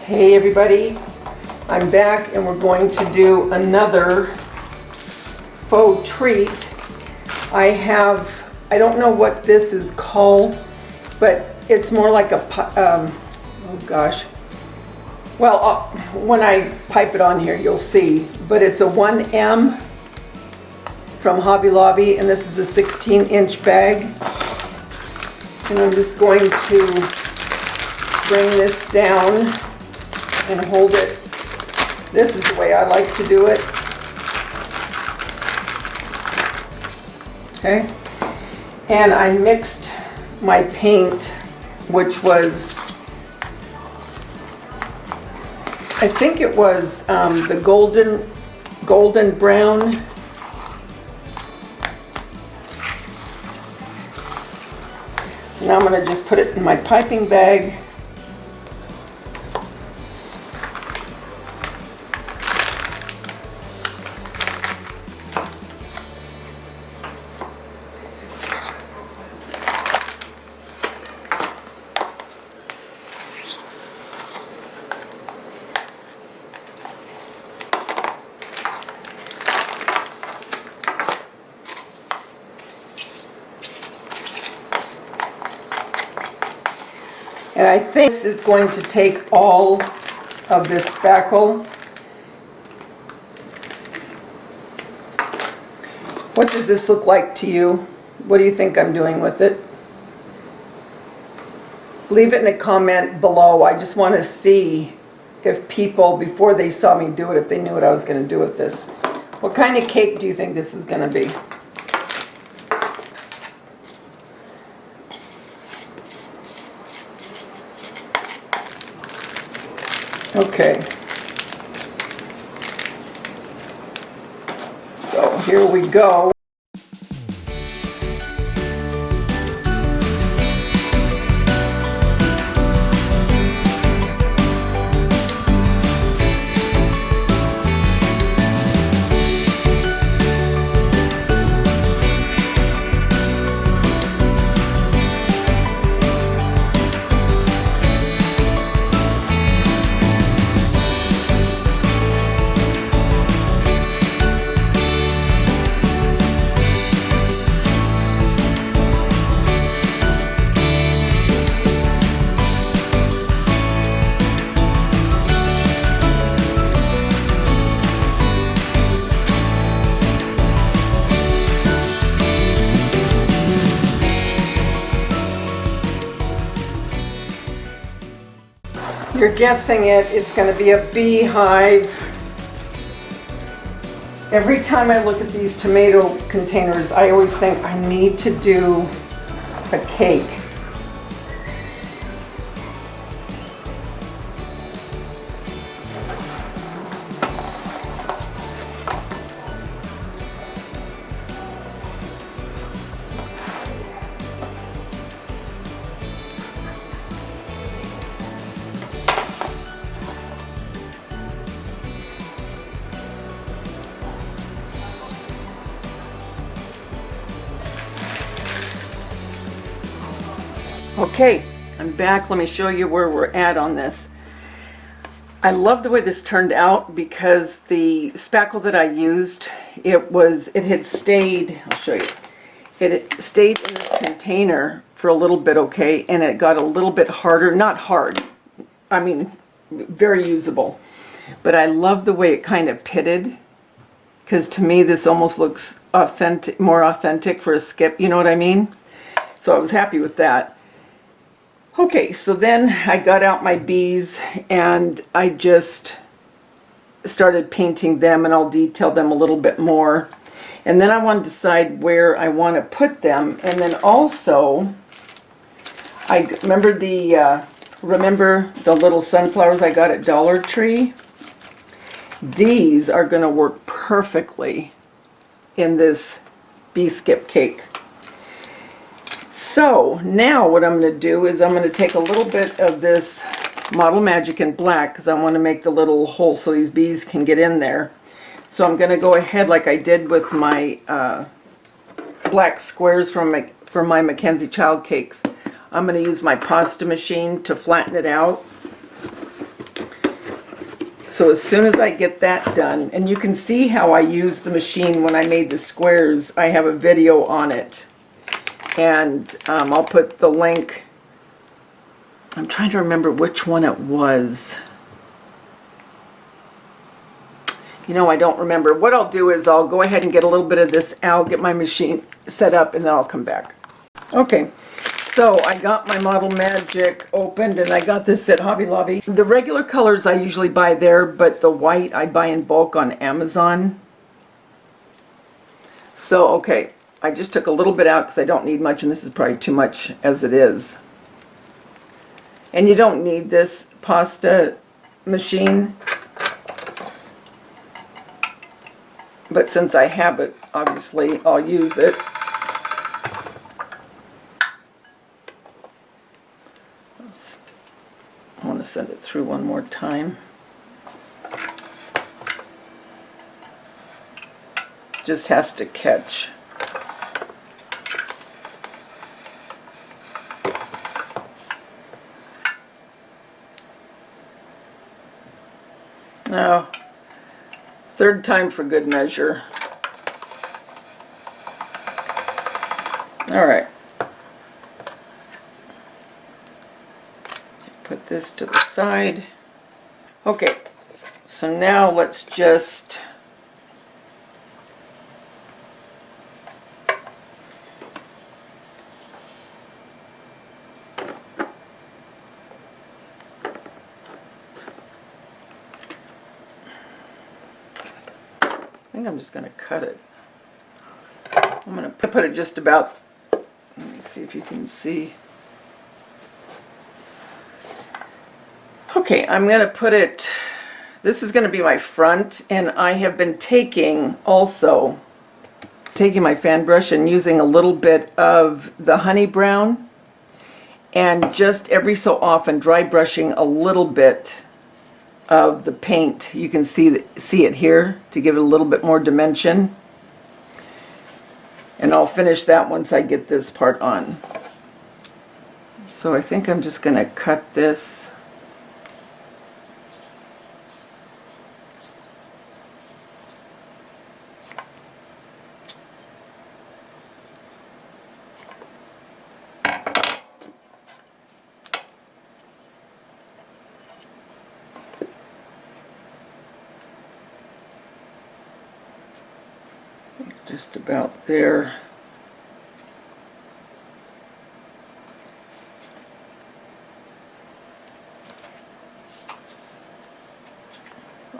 Hey everybody, I'm back and we're going to do another faux treat. I don't know what this is called, but it's more like a, oh gosh. Well, when I pipe it on here, you'll see, but it's a 1M from Hobby Lobby, and this is a 16-inch bag. And I'm just going to bring this down and hold it. This is the way I like to do it. Okay. And I mixed my paint, which was, I think it was the golden brown. So now I'm going to just put it in my piping bag. And I think this is going to take all of this spackle. What does this look like to you? What do you think I'm doing with it? Leave it in a comment below. I just want to see if people, before they saw me do it, if they knew what I was going to do with this. What kind of cake do you think this is going to be? Okay, so here we go. You're guessing it, it's going to be a beehive. Every time I look at these tomato containers, I always think I need to do a cake. Okay, I'm back. Let me show you where we're at on this. I love the way this turned out because the spackle that I used, it had stayed, I'll show you, it had stayed in this container for a little bit, okay, and it got a little bit harder, not hard, I mean, very usable. But I love the way it kind of pitted, because to me this almost looks authentic, more authentic for a skip, you know what I mean? So I was happy with that. Okay, so then I got out my bees and I just started painting them, and I'll detail them a little bit more. And then I want to decide where I want to put them. And then also, I remember the little sunflowers I got at Dollar Tree? These are going to work perfectly in this bee skip cake. So now what I'm going to do is I'm going to take a little bit of this Model Magic in black, because I want to make the little hole so these bees can get in there. So I'm going to go ahead like I did with my black squares from my Mackenzie Child Cakes. I'm going to use my pasta machine to flatten it out. So as soon as I get that done, and you can see how I use the machine when I made the squares, I have a video on it. And I'll put the link. I'm trying to remember which one it was. You know, I don't remember. What I'll do is I'll go ahead and get a little bit of this out, get my machine set up, and then I'll come back. Okay, so I got my Model Magic opened, and I got this at Hobby Lobby. The regular colors I usually buy there, but the white I buy in bulk on Amazon. So, okay, I just took a little bit out because I don't need much, and this is probably too much as it is. And you don't need this pasta machine. But since I have it, obviously, I'll use it. I want to send it through one more time. Just has to catch. Now, third time for good measure. All right. Put this to the side. Okay, so now let's just I think I'm just going to cut it. I'm going to put it just about, let me see if you can see. Okay, I'm going to put it, this is going to be my front, and I have been taking my fan brush and using a little bit of the honey brown, and just every so often dry brushing a little bit of the paint. You can see it here to give it a little bit more dimension. And I'll finish that once I get this part on. So I think I'm just going to cut this. Just about there.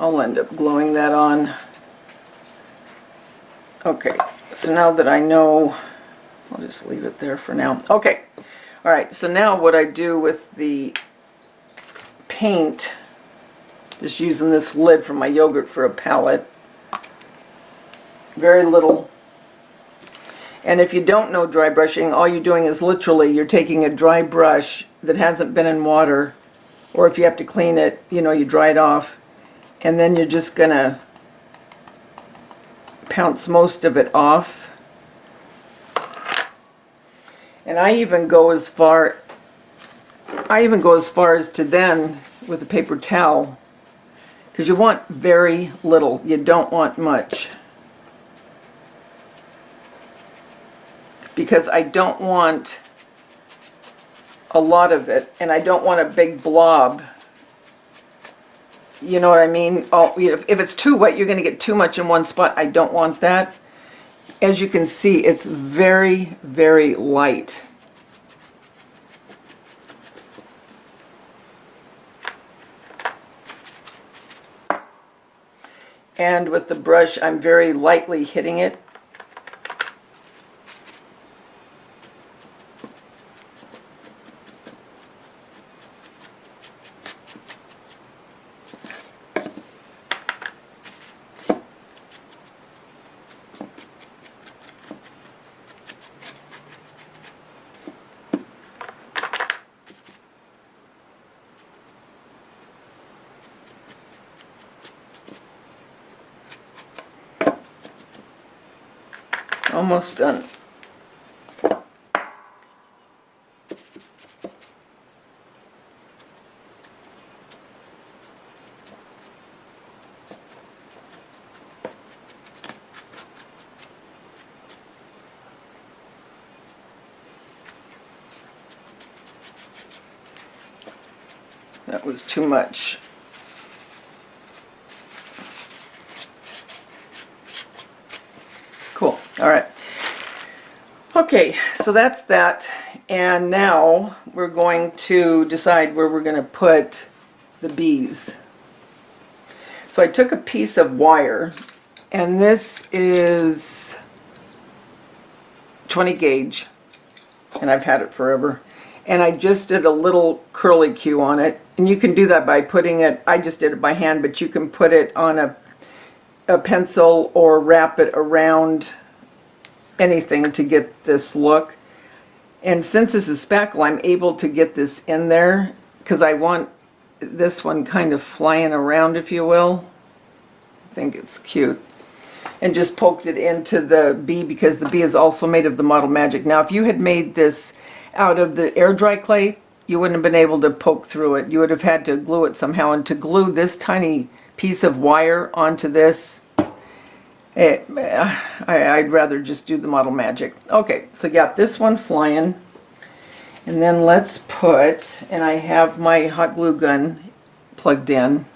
I'll end up gluing that on. Okay, so now that I know, I'll just leave it there for now. Okay, all right, so now what I do with the paint, just using this lid from my yogurt for a palette. Very little. And if you don't know dry brushing, all you're doing is literally you're taking a dry brush that hasn't been in water, or if you have to clean it, you know, you dry it off, and then you're just gonna pounce most of it off. And I even go as far as to then with a paper towel, because you want very little, you don't want much. Because I don't want a lot of it, and I don't want a big blob. You know what I mean? If it's too wet, you're going to get too much in one spot. I don't want that. As you can see, it's very, very light. And with the brush, I'm very lightly hitting it. Almost done. That was too much. Cool. All right. Okay, so that's that. And now we're going to decide where we're going to put the bees. So I took a piece of wire, and this is 20 gauge, and I've had it forever. And I just did a little curly Q on it. And you can do that by putting it, I just did it by hand, but you can put it on a pencil or wrap it around anything to get this look. And since this is spackle, I'm able to get this in there because I want this one kind of flying around, if you will. I think it's cute. And just poked it into the bee because the bee is also made of the Model Magic. Now, if you had made this out of the air dry clay, you wouldn't have been able to poke through it. You would have had to glue it somehow. And to glue this tiny piece of wire onto this, I'd rather just do the Model Magic. Okay, so got this one flying. And then let's put, and I have my hot glue gun plugged in.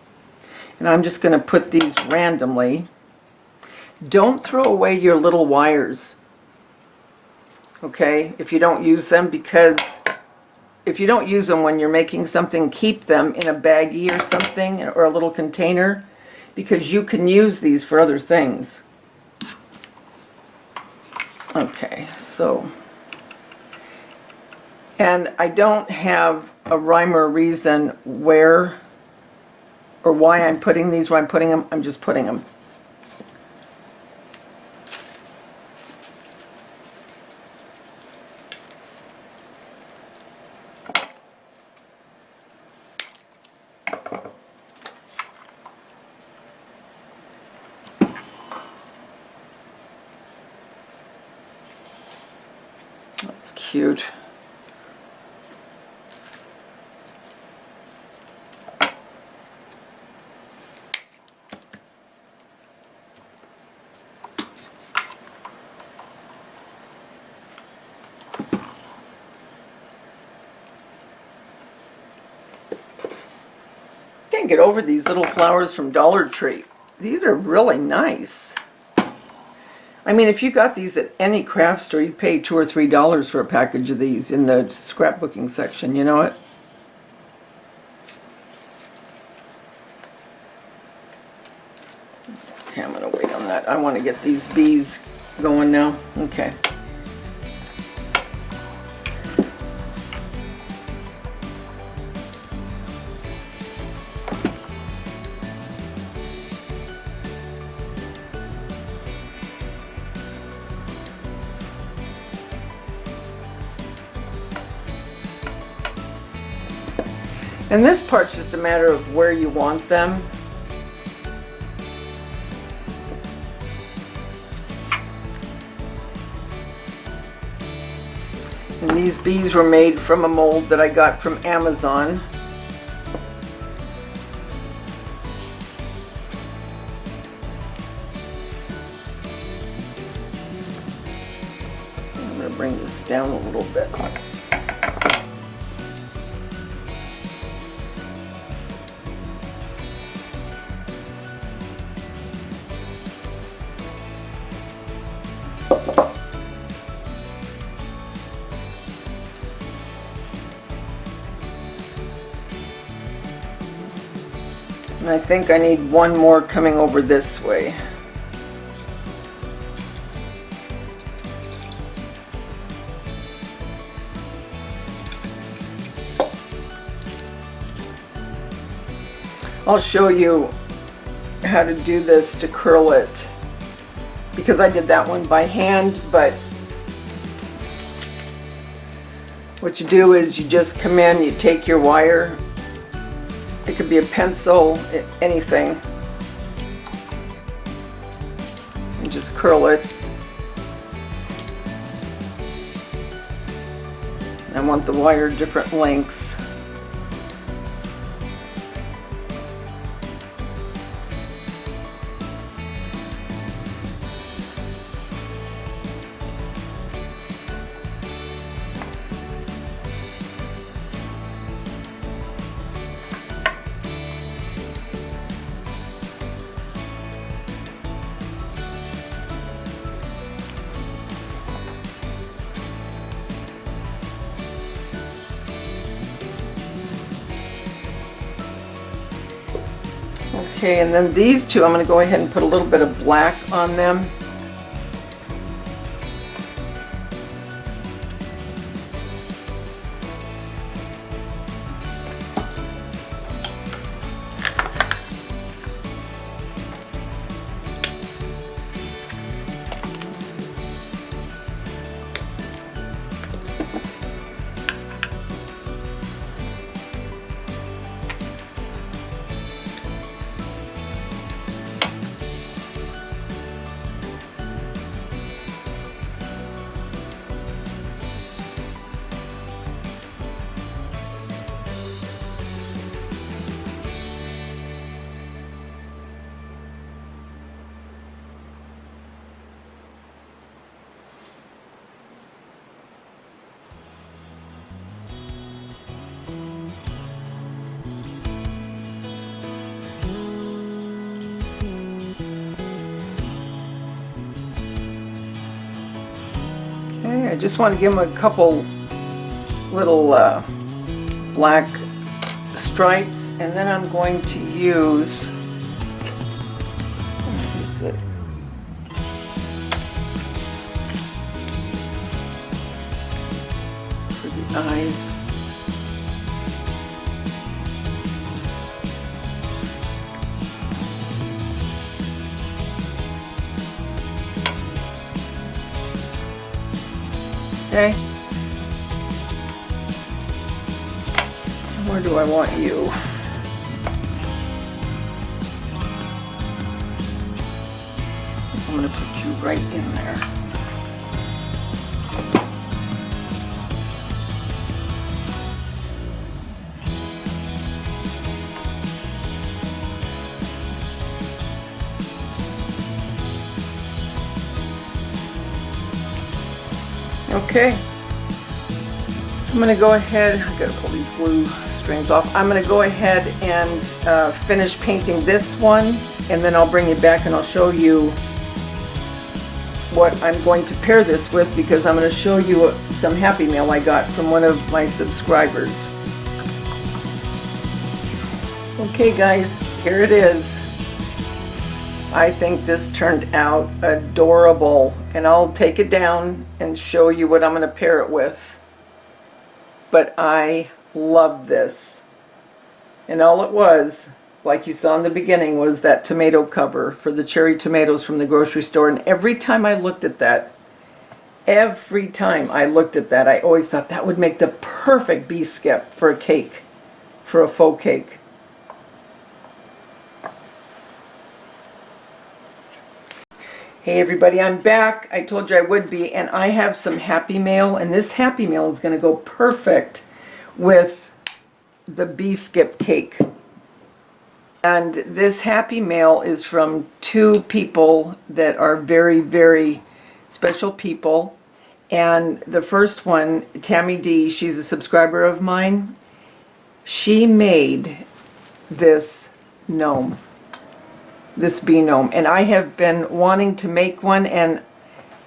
And I'm just going to put these randomly. Don't throw away your little wires, okay, if you don't use them, because if you don't use them when you're making something, keep them in a baggie or something, or a little container, because you can use these for other things. Okay, so, and I don't have a rhyme or reason where or why I'm putting these where I'm putting them. I'm just putting them. That's cute. Can't get over these little flowers from Dollar Tree. These are really nice. I mean, if you got these at any craft store, you'd pay $2 or $3 for a package of these in the scrapbooking section, you know it? Okay, I'm going to wait on that. I want to get these bees going now. Okay. And this part's just a matter of where you want them. And these bees were made from a mold that I got from Amazon. I'm going to bring this down a little bit. And I think I need one more coming over this way. I'll show you how to do this to curl it, because I did that one by hand, but what you do is you just come in, you take your wire, it could be a pencil, anything, and just curl it. I want the wire different lengths. Okay, and then these two, I'm going to go ahead and put a little bit of black on them. Okay, I just want to give them a couple little black stripes, and then I'm going to use, what is it? For the eyes. Okay. Where do I want you? I'm going to put you right in there. Okay, I'm going to go ahead, I've got to pull these glue strings off. I'm going to go ahead and finish painting this one, and then I'll bring you back and I'll show you what I'm going to pair this with, because I'm going to show you some Happy Mail I got from one of my subscribers. Okay guys, here it is. I think this turned out adorable, and I'll take it down and show you what I'm going to pair it with. But I love this. And all it was, like you saw in the beginning, was that tomato cover for the cherry tomatoes from the grocery store. And every time I looked at that, I always thought that would make the perfect bee skip for a cake, for a faux cake. Hey everybody, I'm back. I told you I would be, and I have some Happy Mail, and this Happy Mail is going to go perfect with the bee skip cake. And this Happy Mail is from two people that are very, very special people. And the first one, Tammy D, she's a subscriber of mine. She made this gnome. This bee gnome, and I have been wanting to make one, and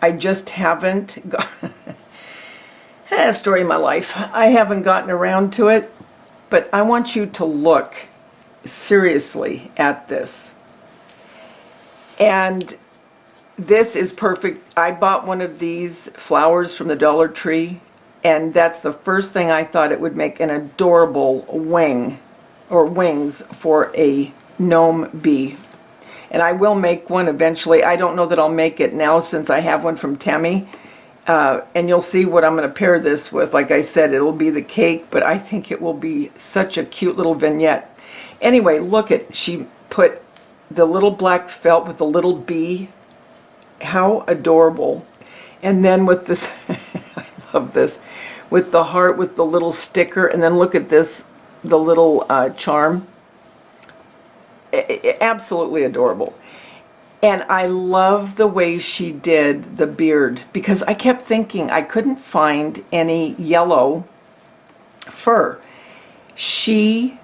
I just haven't got story of my life. I haven't gotten around to it, but I want you to look seriously at this. And this is perfect. I bought one of these flowers from the Dollar Tree, and that's the first thing I thought it would make an adorable wing or wings for a gnome bee. And I will make one eventually. I don't know that I'll make it now since I have one from Tammy. And you'll see what I'm going to pair this with. Like I said, it'll be the cake, but I think it will be such a cute little vignette. Anyway, look at, she put the little black felt with the little bee. How adorable. And then with this, I love this, with the heart with the little sticker. And then look at this, the little charm. Absolutely adorable. And I love the way she did the beard, because I kept thinking I couldn't find any yellow fur. She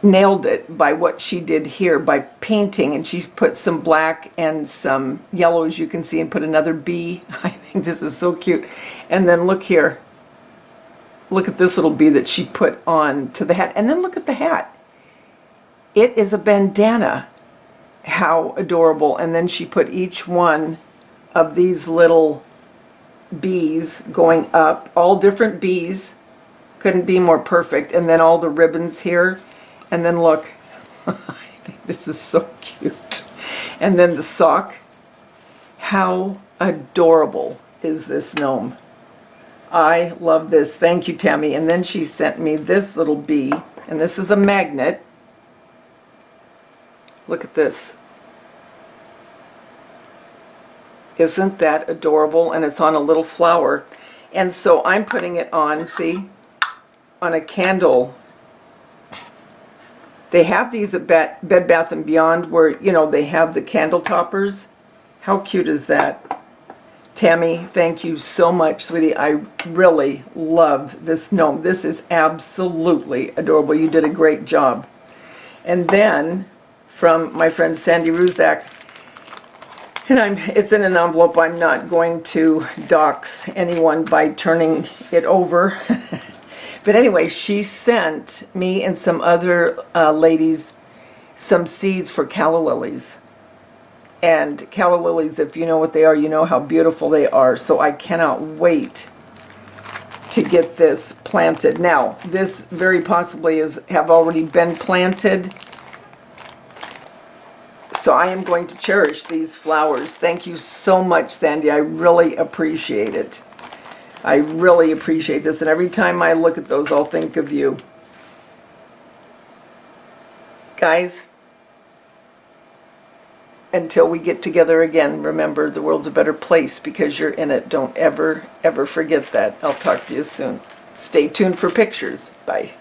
nailed it by what she did here, by painting, and she put some black and some yellow, as you can see, and put another bee. I think this is so cute. And then look here. Look at this little bee that she put on to the hat. And then look at the hat. It is a bandana. How adorable. And then she put each one of these little bees going up, all different bees. Couldn't be more perfect. And then all the ribbons here. And then look, I think this is so cute. And then the sock. How adorable is this gnome? I love this. Thank you, Tammy. And then she sent me this little bee. And this is a magnet. Look at this. Isn't that adorable? And it's on a little flower. And so I'm putting it on, see, on a candle. They have these at Bed Bath & Beyond where, you know, they have the candle toppers. How cute is that? Tammy, thank you so much, sweetie. I really love this gnome. This is absolutely adorable. You did a great job. And then from my friend Sandy Ruzak, and it's in an envelope. I'm not going to dox anyone by turning it over. But anyway, she sent me and some other ladies some seeds for calla lilies. And calla lilies, if you know what they are, you know how beautiful they are. So I cannot wait to get this planted. Now, this very possibly have already been planted. So I am going to cherish these flowers. Thank you so much, Sandy. I really appreciate it. I really appreciate this. And every time I look at those, I'll think of you. Guys, until we get together again, remember the world's a better place because you're in it. Don't ever, ever forget that. I'll talk to you soon. Stay tuned for pictures. Bye.